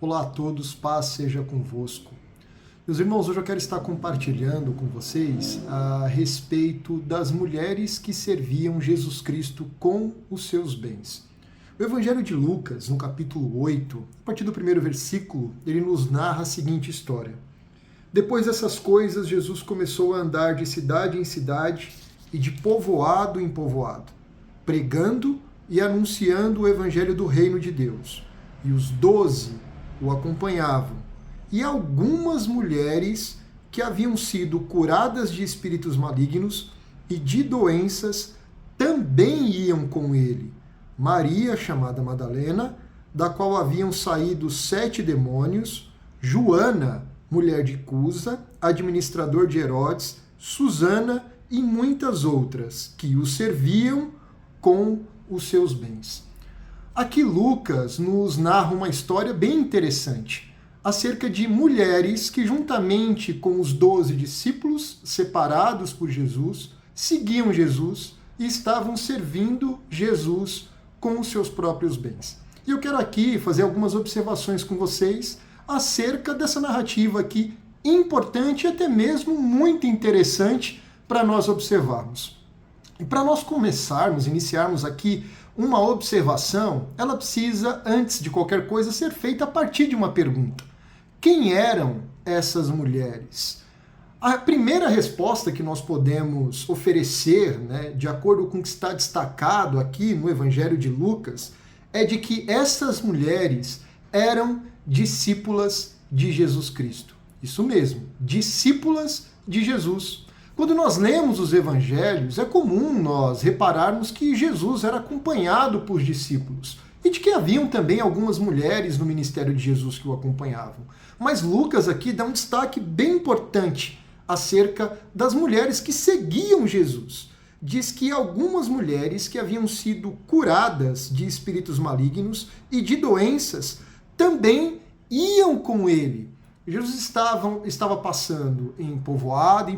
Olá a todos, paz seja convosco. Meus irmãos, hoje eu quero estar compartilhando com vocês a respeito das mulheres que serviam Jesus Cristo com os seus bens. O Evangelho de Lucas, no capítulo 8, a partir do primeiro versículo, ele nos narra a seguinte história. Depois dessas coisas, Jesus começou a andar de cidade em cidade e de povoado em povoado, pregando e anunciando o Evangelho do Reino de Deus. E os 12 o acompanhavam, e algumas mulheres que haviam sido curadas de espíritos malignos e de doenças também iam com ele. Maria, chamada Madalena, da qual haviam saído 7 demônios, Joana, mulher de Cusa, administrador de Herodes, Susana e muitas outras, que o serviam com os seus bens. Aqui Lucas nos narra uma história bem interessante, acerca de mulheres que, juntamente com os 12 discípulos separados por Jesus, seguiam Jesus e estavam servindo Jesus com os seus próprios bens. E eu quero aqui fazer algumas observações com vocês acerca dessa narrativa aqui, importante e até mesmo muito interessante para nós observarmos. E para nós começarmos, iniciarmos aqui uma observação, ela precisa, antes de qualquer coisa, ser feita a partir de uma pergunta. Quem eram essas mulheres? A primeira resposta que nós podemos oferecer, de acordo com o que está destacado aqui no Evangelho de Lucas, é de que essas mulheres eram discípulas de Jesus Cristo. Isso mesmo, discípulas de Jesus. Quando nós lemos os evangelhos, é comum nós repararmos que Jesus era acompanhado por discípulos e de que haviam também algumas mulheres no ministério de Jesus que o acompanhavam. Mas Lucas aqui dá um destaque bem importante acerca das mulheres que seguiam Jesus. Diz que algumas mulheres que haviam sido curadas de espíritos malignos e de doenças também iam com ele. Jesus estava passando em povoado,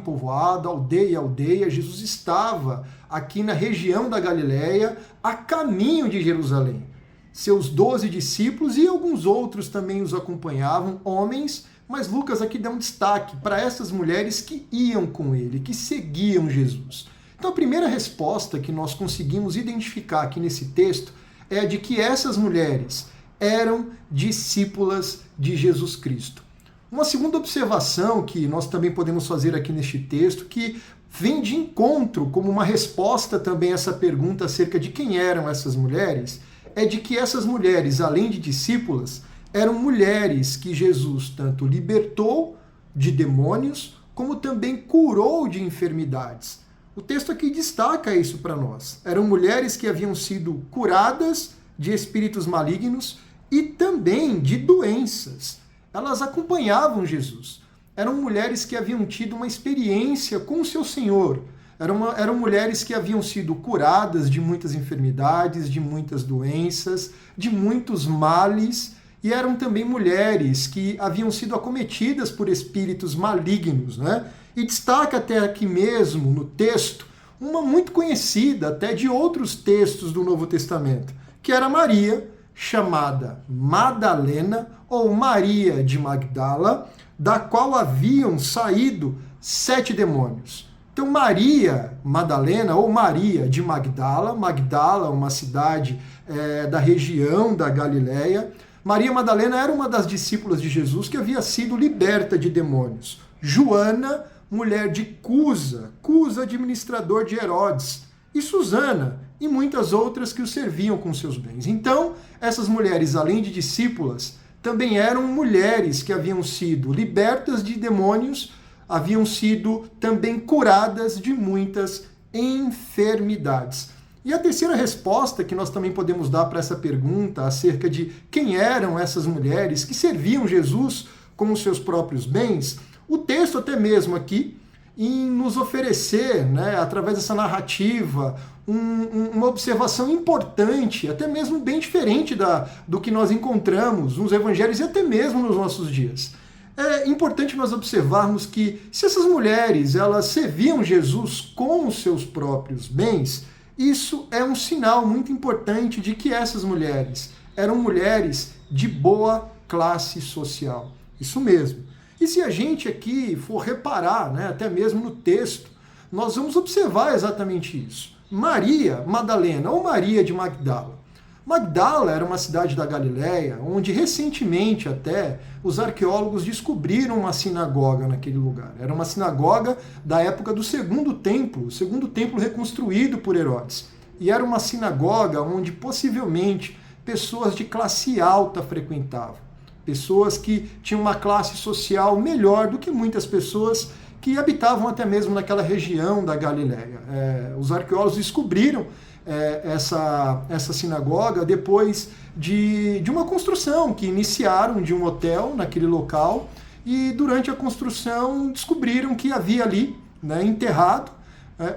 aldeia em aldeia. Jesus estava aqui na região da Galileia, a caminho de Jerusalém. Seus 12 discípulos e alguns outros também os acompanhavam, homens, mas Lucas aqui dá um destaque para essas mulheres que iam com ele, que seguiam Jesus. Então a primeira resposta que nós conseguimos identificar aqui nesse texto é a de que essas mulheres eram discípulas de Jesus Cristo. Uma segunda observação que nós também podemos fazer aqui neste texto, que vem de encontro como uma resposta também a essa pergunta acerca de quem eram essas mulheres, é de que essas mulheres, além de discípulas, eram mulheres que Jesus tanto libertou de demônios, como também curou de enfermidades. O texto aqui destaca isso para nós. Eram mulheres que haviam sido curadas de espíritos malignos e também de doenças. Elas acompanhavam Jesus. Eram mulheres que haviam tido uma experiência com o seu Senhor. Eram mulheres que haviam sido curadas de muitas enfermidades, de muitas doenças, de muitos males. E eram também mulheres que haviam sido acometidas por espíritos malignos. E destaca até aqui mesmo no texto uma muito conhecida até de outros textos do Novo Testamento, que era Maria, chamada Madalena, ou Maria de Magdala, da qual haviam saído 7 demônios. Então Maria Madalena, ou Maria de Magdala, Magdala, uma cidade da região da Galileia. Maria Madalena era uma das discípulas de Jesus que havia sido liberta de demônios. Joana, mulher de Cusa, administrador de Herodes. E Susana, e muitas outras que o serviam com seus bens. Então, essas mulheres, além de discípulas, também eram mulheres que haviam sido libertas de demônios, haviam sido também curadas de muitas enfermidades. E a terceira resposta que nós também podemos dar para essa pergunta acerca de quem eram essas mulheres que serviam Jesus com os seus próprios bens, o texto até mesmo aqui, em nos oferecer, através dessa narrativa, uma observação importante, até mesmo bem diferente do que nós encontramos nos evangelhos e até mesmo nos nossos dias. É importante nós observarmos que se essas mulheres elas serviam Jesus com os seus próprios bens, isso é um sinal muito importante de que essas mulheres eram mulheres de boa classe social. Isso mesmo. E se a gente aqui for reparar, né, até mesmo no texto, nós vamos observar exatamente isso. Maria Madalena, ou Maria de Magdala. Magdala era uma cidade da Galileia, onde recentemente até os arqueólogos descobriram uma sinagoga naquele lugar. Era uma sinagoga da época do Segundo Templo, o Segundo Templo reconstruído por Herodes. E era uma sinagoga onde possivelmente pessoas de classe alta frequentavam. Pessoas que tinham uma classe social melhor do que muitas pessoas que habitavam até mesmo naquela região da Galileia. Os arqueólogos descobriram essa sinagoga depois de uma construção que iniciaram de um hotel naquele local, e durante a construção descobriram que havia ali, né, enterrado,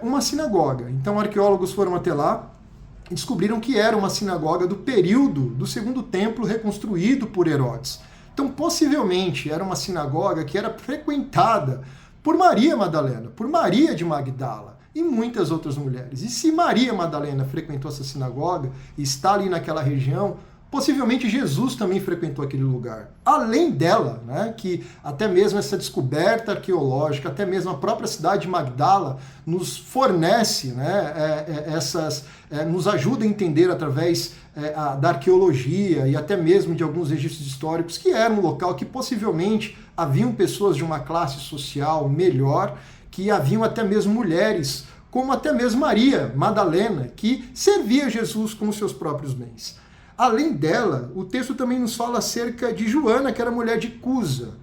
uma sinagoga. Então arqueólogos foram até lá e descobriram que era uma sinagoga do período do Segundo Templo reconstruído por Herodes. Então possivelmente era uma sinagoga que era frequentada por Maria Madalena, por Maria de Magdala e muitas outras mulheres. E se Maria Madalena frequentou essa sinagoga e está ali naquela região, possivelmente Jesus também frequentou aquele lugar. Além dela, né, que até mesmo essa descoberta arqueológica, até mesmo a própria cidade de Magdala nos fornece, né, nos ajuda a entender através da arqueologia e até mesmo de alguns registros históricos que era um local que possivelmente haviam pessoas de uma classe social melhor, que haviam até mesmo mulheres, como até mesmo Maria Madalena, que servia Jesus com os seus próprios bens. Além dela, o texto também nos fala acerca de Joana, que era mulher de Cusa.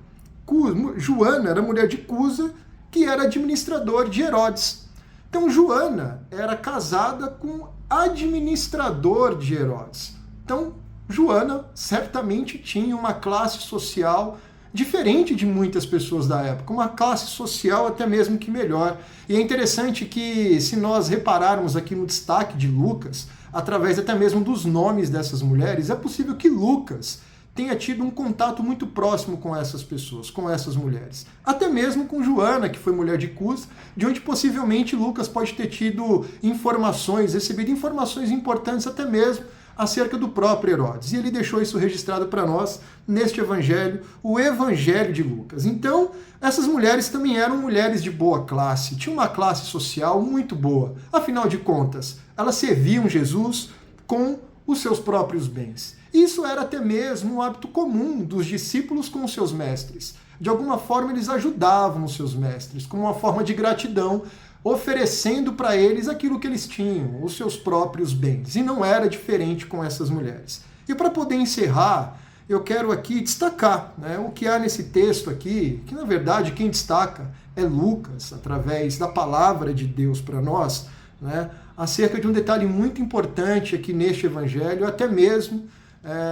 Joana era mulher de Cusa, que era administrador de Herodes. Então Joana era casada com administrador de Herodes. Então Joana certamente tinha uma classe social diferente de muitas pessoas da época, uma classe social até mesmo que melhor. E é interessante que, se nós repararmos aqui no destaque de Lucas, através até mesmo dos nomes dessas mulheres, é possível que Lucas tenha tido um contato muito próximo com essas pessoas, com essas mulheres. Até mesmo com Joana, que foi mulher de Cusa, de onde possivelmente Lucas pode ter tido informações, recebido informações importantes até mesmo acerca do próprio Herodes. E ele deixou isso registrado para nós neste evangelho, o Evangelho de Lucas. Então, essas mulheres também eram mulheres de boa classe, tinham uma classe social muito boa. Afinal de contas, elas serviam Jesus com os seus próprios bens. Isso era até mesmo um hábito comum dos discípulos com os seus mestres. De alguma forma, eles ajudavam os seus mestres, como uma forma de gratidão, oferecendo para eles aquilo que eles tinham, os seus próprios bens. E não era diferente com essas mulheres. E para poder encerrar, eu quero aqui destacar, né, o que há nesse texto aqui, que na verdade quem destaca é Lucas, através da palavra de Deus para nós, né, acerca de um detalhe muito importante aqui neste evangelho, até mesmo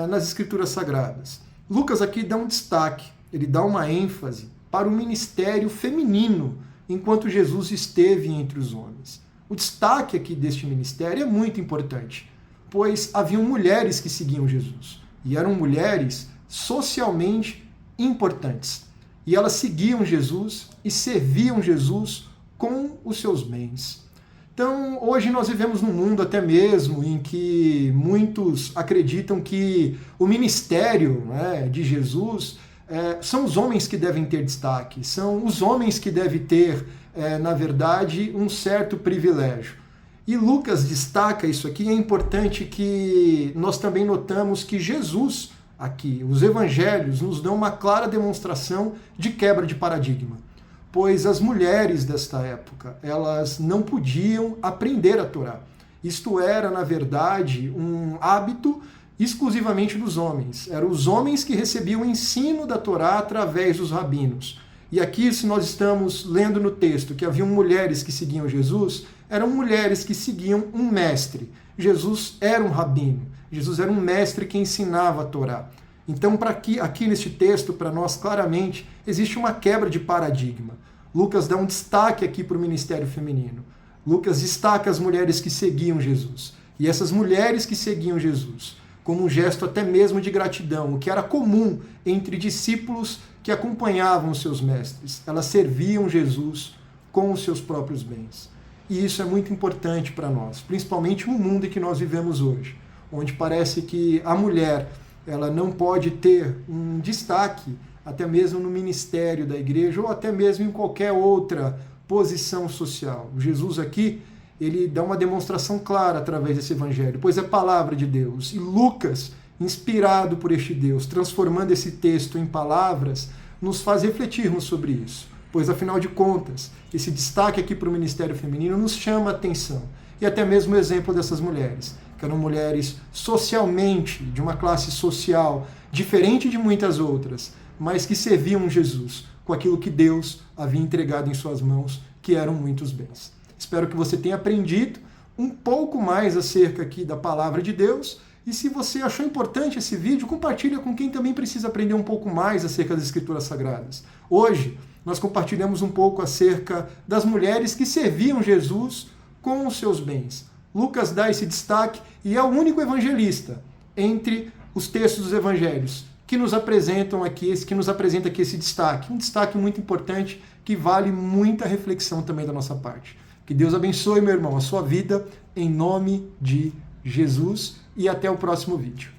nas Escrituras Sagradas. Lucas aqui dá um destaque, ele dá uma ênfase para o ministério feminino enquanto Jesus esteve entre os homens. O destaque aqui deste ministério é muito importante, pois haviam mulheres que seguiam Jesus, e eram mulheres socialmente importantes. E elas seguiam Jesus e serviam Jesus com os seus bens. Então, hoje nós vivemos num mundo até mesmo em que muitos acreditam que o ministério, né, de Jesus são os homens que devem ter destaque, são os homens que devem ter, na verdade, um certo privilégio. E Lucas destaca isso aqui, e é importante que nós também notamos que Jesus, aqui, os evangelhos, nos dão uma clara demonstração de quebra de paradigma. Pois as mulheres desta época, elas não podiam aprender a Torá. Isto era, na verdade, um hábito exclusivamente dos homens. Eram os homens que recebiam o ensino da Torá através dos rabinos. E aqui, se nós estamos lendo no texto que haviam mulheres que seguiam Jesus, eram mulheres que seguiam um mestre. Jesus era um rabino. Jesus era um mestre que ensinava a Torá. Então, aqui neste texto, para nós, claramente, existe uma quebra de paradigma. Lucas dá um destaque aqui para o ministério feminino. Lucas destaca as mulheres que seguiam Jesus. E essas mulheres que seguiam Jesus, como um gesto até mesmo de gratidão, o que era comum entre discípulos que acompanhavam os seus mestres. Elas serviam Jesus com os seus próprios bens. E isso é muito importante para nós, principalmente no mundo em que nós vivemos hoje, onde parece que a mulher ela não pode ter um destaque até mesmo no ministério da igreja ou até mesmo em qualquer outra posição social. Jesus aqui, ele dá uma demonstração clara através desse evangelho, pois é palavra de Deus. E Lucas, inspirado por este Deus, transformando esse texto em palavras, nos faz refletirmos sobre isso. Pois, afinal de contas, esse destaque aqui para o ministério feminino nos chama a atenção. E até mesmo o exemplo dessas mulheres, que eram mulheres socialmente, de uma classe social diferente de muitas outras, mas que serviam Jesus com aquilo que Deus havia entregado em suas mãos, que eram muitos bens. Espero que você tenha aprendido um pouco mais acerca aqui da palavra de Deus. E se você achou importante esse vídeo, compartilha com quem também precisa aprender um pouco mais acerca das Escrituras Sagradas. Hoje, nós compartilhamos um pouco acerca das mulheres que serviam Jesus com os seus bens. Lucas dá esse destaque e é o único evangelista entre os textos dos evangelhos que nos apresenta aqui esse destaque. Um destaque muito importante que vale muita reflexão também da nossa parte. Que Deus abençoe, meu irmão, a sua vida, em nome de Jesus, e até o próximo vídeo.